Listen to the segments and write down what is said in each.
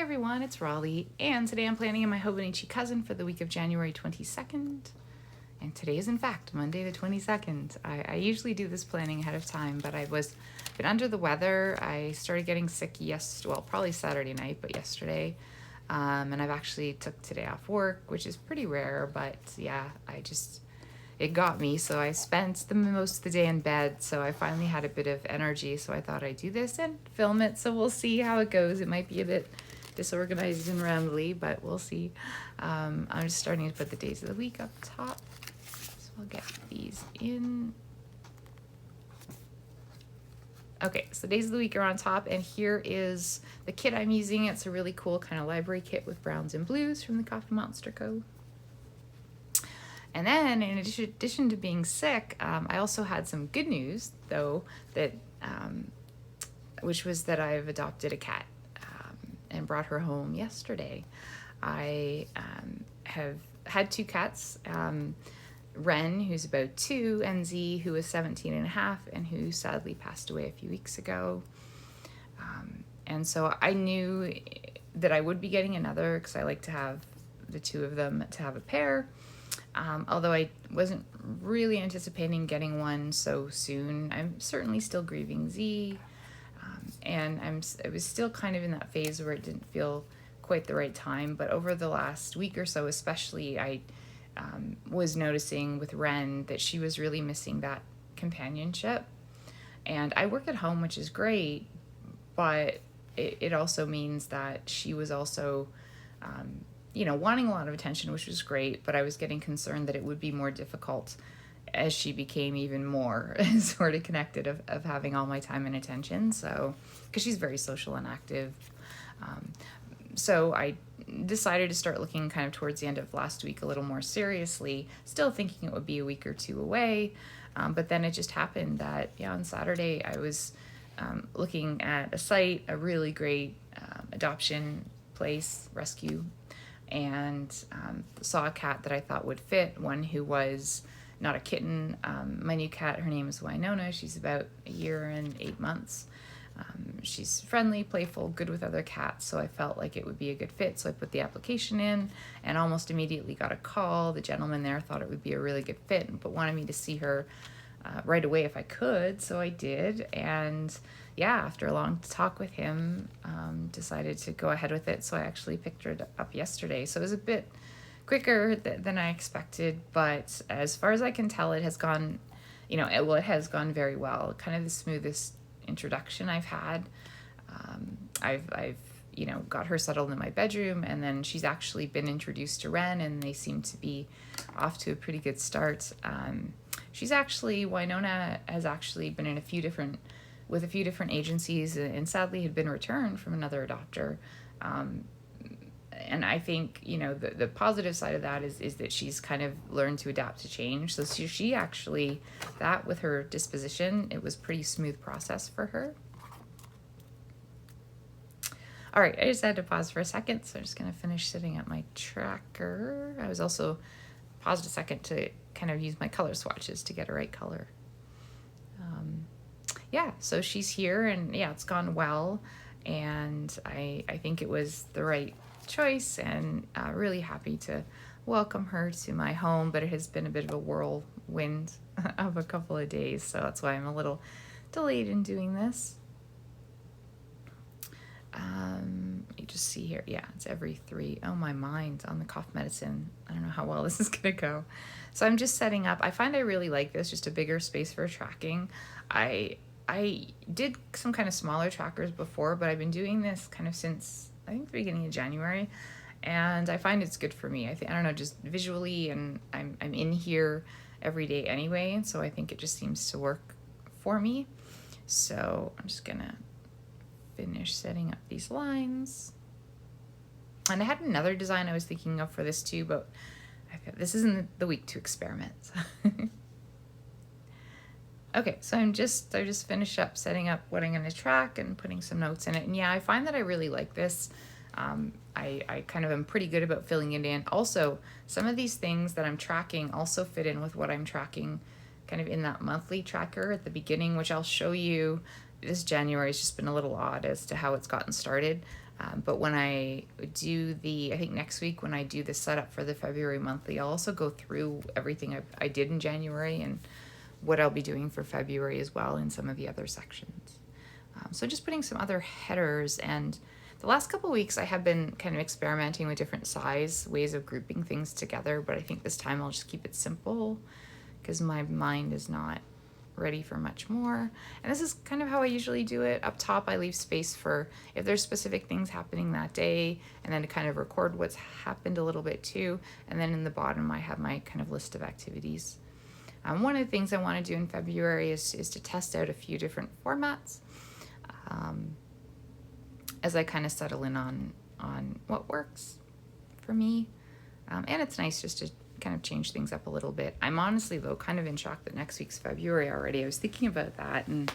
everyone, it's Raleigh, and today I'm planning in my Hobonichi Cousin for the week of January 22nd. And today is in fact Monday the 22nd. I usually do this planning ahead of time, but been under the weather. I started getting sick probably Saturday night, but yesterday. And I've actually took today off work, which is pretty rare, but yeah, it got me. So I spent the most of the day in bed, so I finally had a bit of energy, so I thought I'd do this and film it, so we'll see how it goes. It might be a bit disorganized and rambly, but we'll see. I'm just starting to put the days of the week up top, so I'll get these in. Okay, so days of the week are on top, and here is the kit I'm using. It's a really cool kind of library kit with browns and blues from the Coffee Monsterz Co. And then, in addition to being sick, I also had some good news, though, which was that I've adopted a cat and brought her home yesterday. I have had two cats, Ren, who's about 2, and Z, who was 17 and a half, and who sadly passed away a few weeks ago. And so I knew that I would be getting another because I like to have the two of them to have a pair. Although I wasn't really anticipating getting one so soon. I'm certainly still grieving Z, and I was still kind of in that phase where it didn't feel quite the right time. But over the last week or so, especially, I was noticing with Ren that she was really missing that companionship. And I work at home, which is great, but it also means that she was also wanting a lot of attention, which was great, but I was getting concerned that it would be more difficult as she became even more sort of connected of having all my time and attention. So, because she's very social and active. So I decided to start looking kind of towards the end of last week a little more seriously, still thinking it would be a week or two away. But then it just happened that, on Saturday I was looking at a site, a really great adoption place, rescue, and saw a cat that I thought would fit, one who was not a kitten. My new cat, her name is Wynonna. She's about 1 year and 8 months. She's friendly, playful, good with other cats, so I felt like it would be a good fit. So I put the application in and almost immediately got a call. The gentleman there thought it would be a really good fit, but wanted me to see her right away if I could, so I did. And yeah, after a long talk with him, decided to go ahead with it. So I actually picked her up yesterday. So it was a bit quicker than I expected, but as far as I can tell, it has gone, it has gone very well. Kind of the smoothest introduction I've had. I've got her settled in my bedroom, and then she's actually been introduced to Ren, and they seem to be off to a pretty good start. Wynonna has actually been in with a few different agencies, and sadly had been returned from another adopter. And I think, the positive side of that is that she's kind of learned to adapt to change. So she actually, that with her disposition, it was a pretty smooth process for her. All right, I just had to pause for a second, so I'm just going to finish setting up my tracker. I was also paused a second to kind of use my color swatches to get a right color. So she's here, and it's gone well, and I think it was the right choice, and really happy to welcome her to my home. But it has been a bit of a whirlwind of a couple of days, so that's why I'm a little delayed in doing this. You just see here, it's every 3. Oh, my mind on the cough medicine. I don't know how well this is gonna go. So I'm just setting up. I find I really like this, just a bigger space for tracking. I did some kind of smaller trackers before, but I've been doing this kind of since I think the beginning of January, and I find it's good for me. I don't know, just visually, and I'm in here every day anyway, and so I think it just seems to work for me. So I'm just gonna finish setting up these lines. And I had another design I was thinking of for this too, but this isn't the week to experiment. Okay, so I just finished up setting up what I'm going to track and putting some notes in it. And I find that I really like this. I kind of am pretty good about filling it in. Also, some of these things that I'm tracking also fit in with what I'm tracking kind of in that monthly tracker at the beginning, which I'll show you. This January has just been a little odd as to how it's gotten started. But when I I think next week when I do the setup for the February monthly, I'll also go through everything I did in January and what I'll be doing for February as well in some of the other sections. So just putting some other headers, and the last couple of weeks I have been kind of experimenting with different ways of grouping things together, but I think this time I'll just keep it simple because my mind is not ready for much more. And this is kind of how I usually do it. Up top, I leave space for if there's specific things happening that day, and then to kind of record what's happened a little bit too. And then in the bottom, I have my kind of list of activities. One of the things I want to do in February is to test out a few different formats as I kind of settle in on what works for me. And it's nice just to kind of change things up a little bit. I'm honestly, though, kind of in shock that next week's February already. I was thinking about that, and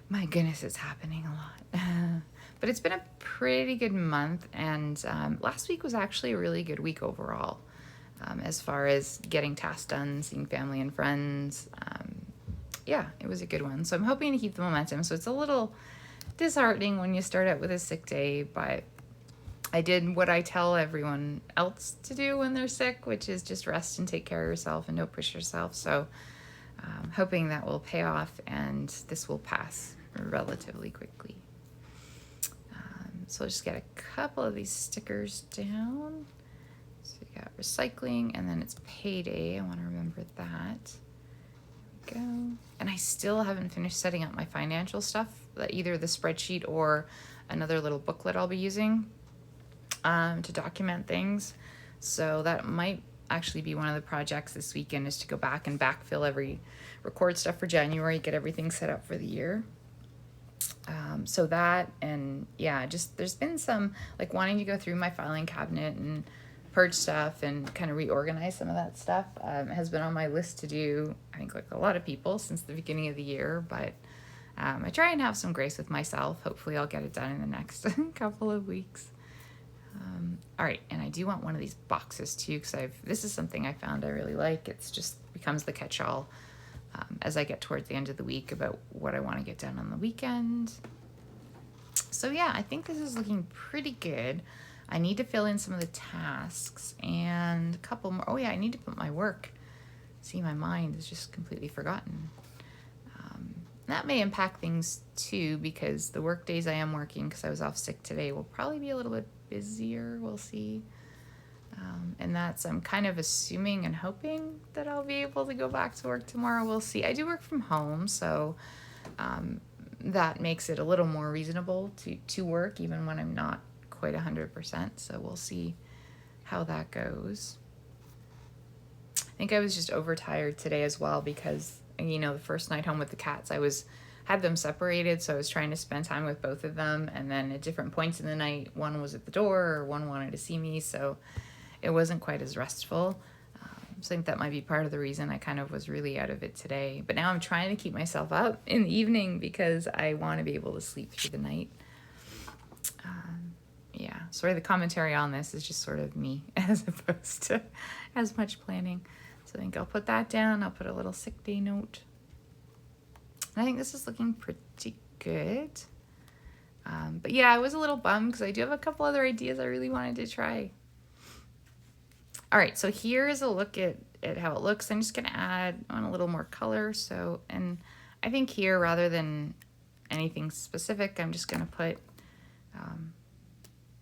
my goodness, it's happening a lot. But it's been a pretty good month, and last week was actually a really good week overall, as far as getting tasks done, seeing family and friends. Yeah, it was a good one. So I'm hoping to keep the momentum. So it's a little disheartening when you start out with a sick day, but I did what I tell everyone else to do when they're sick, which is just rest and take care of yourself and don't push yourself. So hoping that will pay off and this will pass relatively quickly. So I'll just get a couple of these stickers down. So we got recycling, and then it's payday. I want to remember that. There we go. And I still haven't finished setting up my financial stuff, either the spreadsheet or another little booklet I'll be using to document things. So that might actually be one of the projects this weekend, is to go back and backfill record stuff for January, get everything set up for the year. So that, and yeah, just there's been some like wanting to go through my filing cabinet and purge stuff and kind of reorganize some of that stuff. Has been on my list to do, I think, like a lot of people since the beginning of the year, but I try and have some grace with myself. Hopefully I'll get it done in the next couple of weeks. All right, and I do want one of these boxes too, because this is something I found I really like. It's just becomes the catch-all as I get towards the end of the week about what I want to get done on the weekend. So yeah, I think this is looking pretty good. I need to fill in some of the tasks and a couple more. Oh yeah, I need to put my work. See, my mind is just completely forgotten. That may impact things too, because the work days I am working, because I was off sick today, will probably be a little bit busier. We'll see. And I'm kind of assuming and hoping that I'll be able to go back to work tomorrow. We'll see. I do work from home, so that makes it a little more reasonable to work even when I'm not quite 100%. So we'll see how that goes. I think I was just overtired today as well, because the first night home with the cats, had them separated, so I was trying to spend time with both of them, and then at different points in the night, one was at the door or one wanted to see me, so it wasn't quite as restful. So I think that might be part of the reason I kind of was really out of it today. But now I'm trying to keep myself up in the evening because I want to be able to sleep through the night. Yeah, sorry, the commentary on this is just sort of me as opposed to as much planning. So I think I'll put that down. I'll put a little sick day note. And I think this is looking pretty good. But yeah, I was a little bummed because I do have a couple other ideas I really wanted to try. All right, so here's a look at how it looks. I'm just going to add on a little more color. So, and I think here, rather than anything specific, I'm just going to put,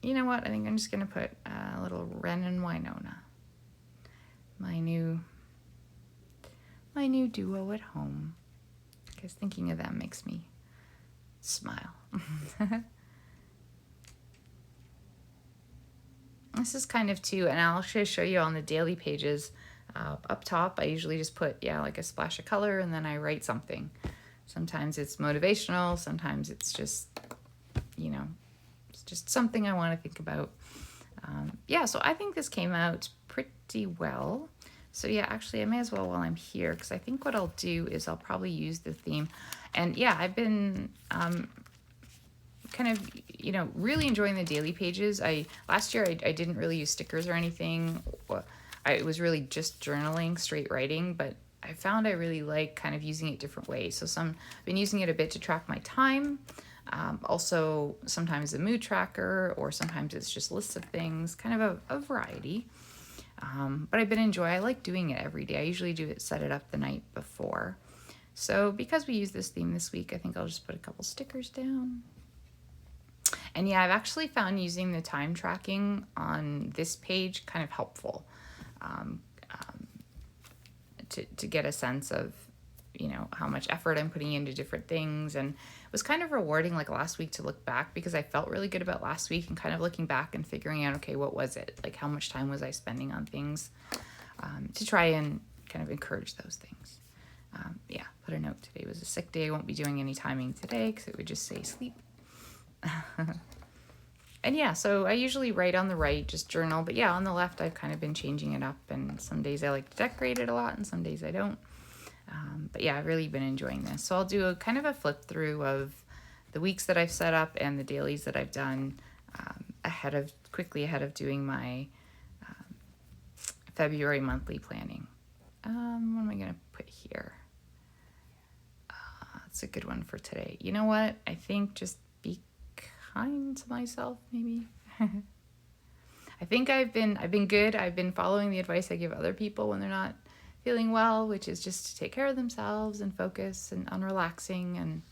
you know what? I think I'm just going to put a little Ren and Wynonna. My new duo at home. Because thinking of them makes me smile. This is kind of too, and I'll actually show you on the daily pages up top. I usually just put, like a splash of color, and then I write something. Sometimes it's motivational. Sometimes it's just, it's just something I want to think about. So I think this came out pretty well. So yeah, actually I may as well while I'm here, because I think what I'll do is I'll probably use the theme. And yeah, I've been kind of, really enjoying the daily pages. Last year I didn't really use stickers or anything. It was really just journaling, straight writing, but I found I really like kind of using it different ways. So I've been using it a bit to track my time. Also, sometimes a mood tracker, or sometimes it's just lists of things, kind of a variety. But I've been enjoying, I like doing it every day. I usually set it up the night before. So because we use this theme this week, I think I'll just put a couple stickers down. And yeah, I've actually found using the time tracking on this page kind of helpful to get a sense of, you know, how much effort I'm putting into different things. And it was kind of rewarding, like last week, to look back, because I felt really good about last week and kind of looking back and figuring out, okay, what was it? Like, how much time was I spending on things, to try and kind of encourage those things. Yeah, put a note. Today was a sick day. I won't be doing any timing today because it would just say sleep. And yeah, so I usually write on the right, just journal. But yeah, on the left, I've kind of been changing it up. And some days I like to decorate it a lot, and some days I don't. But yeah, I've really been enjoying this. So I'll do a kind of a flip through of the weeks that I've set up and the dailies that I've done quickly ahead of doing my February monthly planning. What am I going to put here? That's a good one for today. You know what? I think just be kind to myself, maybe. I think I've been good. I've been following the advice I give other people when they're not feeling well, which is just to take care of themselves and focus and on relaxing and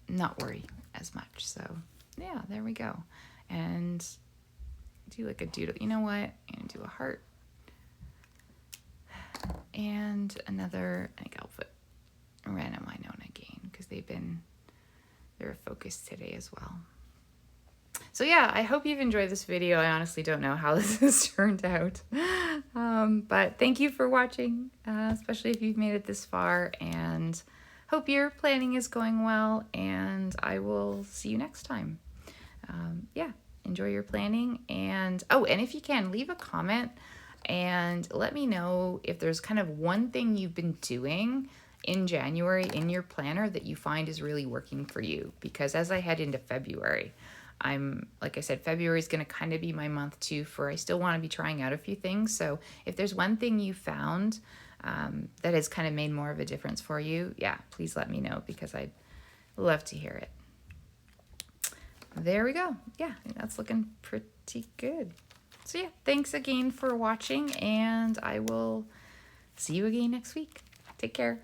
not worry as much. So yeah, there we go. And do like a doodle. You know what? I'm gonna do a heart and another. I think I'll put random Wynonna again because they're a focus today as well. So yeah, I hope you've enjoyed this video. I honestly don't know how this has turned out. But thank you for watching, especially if you've made it this far, and hope your planning is going well, and I will see you next time. Yeah, enjoy your planning, and if you can, leave a comment and let me know if there's kind of one thing you've been doing in January in your planner that you find is really working for you, because as I head into February, like I said, February is going to kind of be my month too, I still want to be trying out a few things. So if there's one thing you found that has kind of made more of a difference for you, yeah, please let me know, because I'd love to hear it. There we go. Yeah, I think that's looking pretty good. So yeah, thanks again for watching, and I will see you again next week. Take care.